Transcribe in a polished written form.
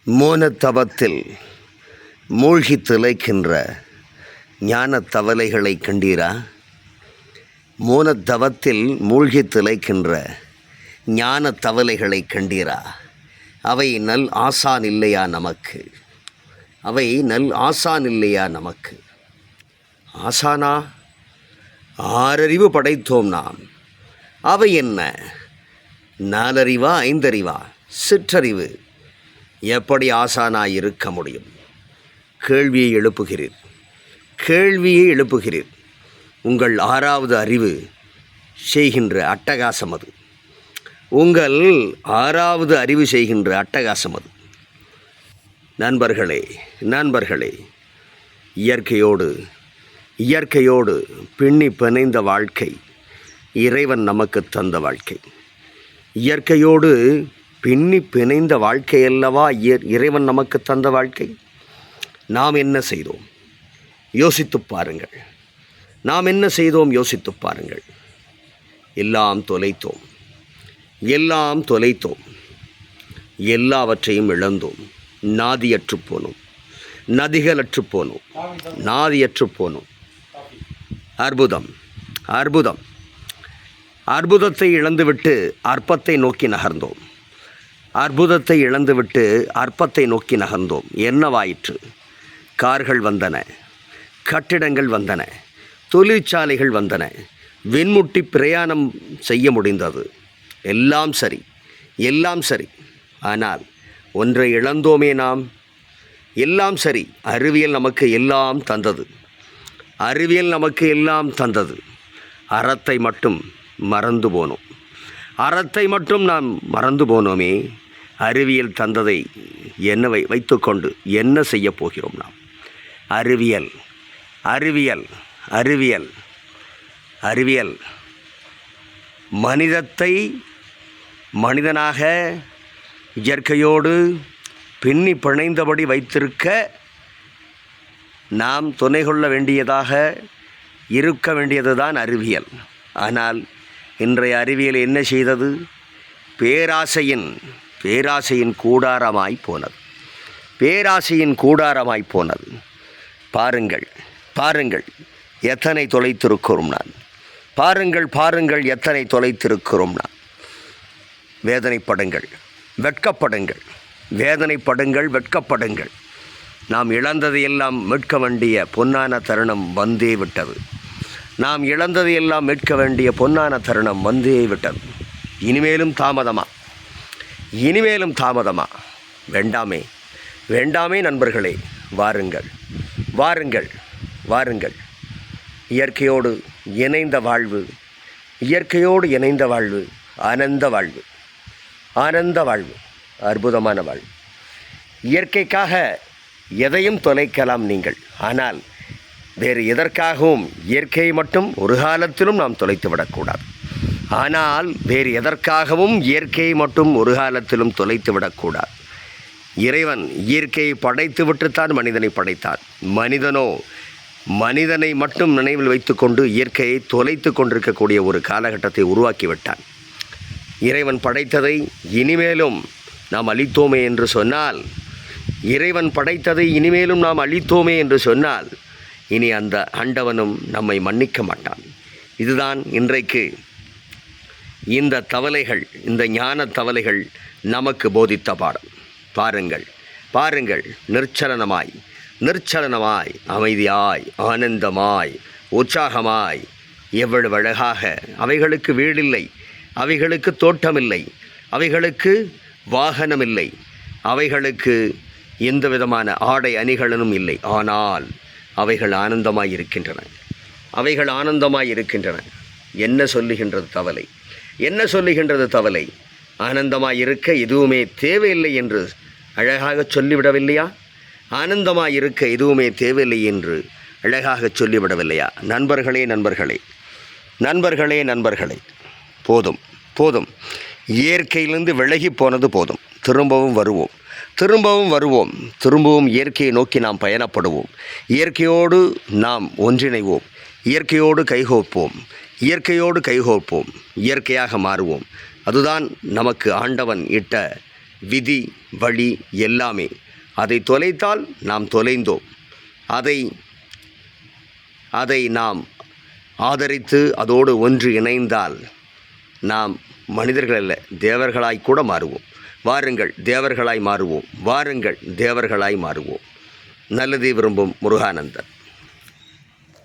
மோனத்தவத்தில் மூழ்கி திளைக்கின்ற ஞான தவளைகளை கண்டீரா? மோனத்தவத்தில் மூழ்கி திளைக்கின்ற ஞான தவளைகளை கண்டீரா? அவை நல் ஆசான் இல்லையா நமக்கு? அவை நல் ஆசான் இல்லையா நமக்கு? ஆசானா? ஆறறிவு படைத்தோம் நாம். அவை என்ன? 4 அறிவா 5 அறிவா? சிற்றறிவு. எப்படி ஆசானாய் இருக்க முடியும்? கேள்வியை எழுப்புகிறீர். உங்கள் 6வது அறிவு செய்கின்ற அட்டகாசம் அது. உங்கள் 6வது அறிவு செய்கின்ற அட்டகாசம் அது. நண்பர்களே, இயற்கையோடு பின்னி பிணைந்த வாழ்க்கை இறைவன் நமக்கு தந்த வாழ்க்கை. இயற்கையோடு பின்னி பிணைந்த வாழ்க்கை அல்லவா இறைவன் நமக்கு தந்த வாழ்க்கை. நாம் என்ன செய்தோம் யோசித்துப் பாருங்கள். எல்லாம் தொலைத்தோம். எல்லாவற்றையும் இழந்தோம். நாதியற்றுப் போனோம். அற்புதத்தை இழந்துவிட்டு அற்பத்தை நோக்கி நகர்ந்தோம். என்னவாயிற்று? கார்கள் வந்தன, கட்டிடங்கள் வந்தன, தொழிற்சாலைகள் வந்தன, விண்முட்டி பிரயாணம் செய்ய முடிந்தது. எல்லாம் சரி. ஆனால் ஒன்றை இழந்தோமே நாம். எல்லாம் சரி, அறிவியல் நமக்கு எல்லாம் தந்தது. அறத்தை மட்டும் நாம் மறந்து போனோமே. அறிவியல் தந்ததை என்னவை வைத்துக்கொண்டு என்ன செய்ய போகிறோம் நாம்? அறிவியல் மனிதத்தை மனிதனாக இயற்கையோடு பின்னி பிணைந்தபடி வைத்திருக்க நாம் துணை கொள்ள வேண்டியதாக இருக்க வேண்டியதுதான் அறிவியல். ஆனால் இன்றைய அறிவியல் என்ன செய்தது? பேராசையின் கூடாரமாய் போனது. பாருங்கள் எத்தனை தொலைத்திருக்கிறோம் நான். எத்தனை தொலைத்திருக்கிறோம் நான். வேதனைப்படுங்கள், வெட்கப்படுங்கள். நாம் இழந்ததையெல்லாம் மீட்க வேண்டிய பொன்னான தருணம் வந்தே விட்டது. இனிமேலும் தாமதமா? வேண்டாமே நண்பர்களே. வாருங்கள். இயற்கையோடு இணைந்த வாழ்வு ஆனந்த வாழ்வு, அற்புதமான வாழ்வு. இயற்கைக்காக எதையும் தொலைக்கலாம் நீங்கள். ஆனால் வேறு எதற்காகவும் இயற்கையை மட்டும் ஒரு காலத்திலும் நாம் தொலைத்து விடக்கூடாது. இறைவன் இயற்கையை படைத்து விட்டுத்தான் மனிதனை படைத்தான். மனிதனை மட்டும் நினைவில் வைத்துக்கொண்டு இயற்கையை தொலைத்து கொண்டிருக்கக்கூடிய ஒரு காலகட்டத்தை உருவாக்கிவிட்டான். இறைவன் படைத்ததை இனிமேலும் நாம் அழித்தோமே என்று சொன்னால் இனி அந்த ஆண்டவனும் நம்மை மன்னிக்க மாட்டான். இதுதான் இன்றைக்கு இந்த தவளைகள், இந்த ஞான தவளைகள் நமக்கு போதித்த பாடம். பாருங்கள் நிர்ச்சலனமாய் அமைதியாய் ஆனந்தமாய் உற்சாகமாய் எவ்வளவு அழகாக. அவைகளுக்கு வீடில்லை, அவைகளுக்கு தோட்டமில்லை, அவைகளுக்கு வாகனமில்லை, அவைகளுக்கு எந்த விதமான ஆடை அணிகளும் இல்லை. ஆனால் அவைகள் ஆனந்தமாய் இருக்கின்றன. என்ன சொல்லுகின்றது தவளை? ஆனந்தமாய் இருக்க எதுவுமே தேவையில்லை என்று அழகாக சொல்லிவிடவில்லையா? நண்பர்களே, போதும். இயற்கையிலிருந்து விலகி போனது போதும். திரும்பவும் வருவோம். இயற்கையை நோக்கி நாம் பயணப்படுவோம். இயற்கையோடு நாம் ஒன்றிணைவோம். இயற்கையோடு கைகோப்போம். இயற்கையாக மாறுவோம். அதுதான் நமக்கு ஆண்டவன் இட்ட விதி, வழி எல்லாமே. அதை தொலைத்தால் நாம் தொலைந்தோம். அதை நாம் ஆதரித்து அதோடு ஒன்று இணைந்தால் நாம் மனிதர்கள் அல்ல, தேவர்களாய் கூட மாறுவோம். வாருங்கள் தேவர்களாய் மாறுவோம். வாருங்கள் தேவர்களாய் மாறுவோம். நல்லதை விரும்பும் முருகானந்தன்.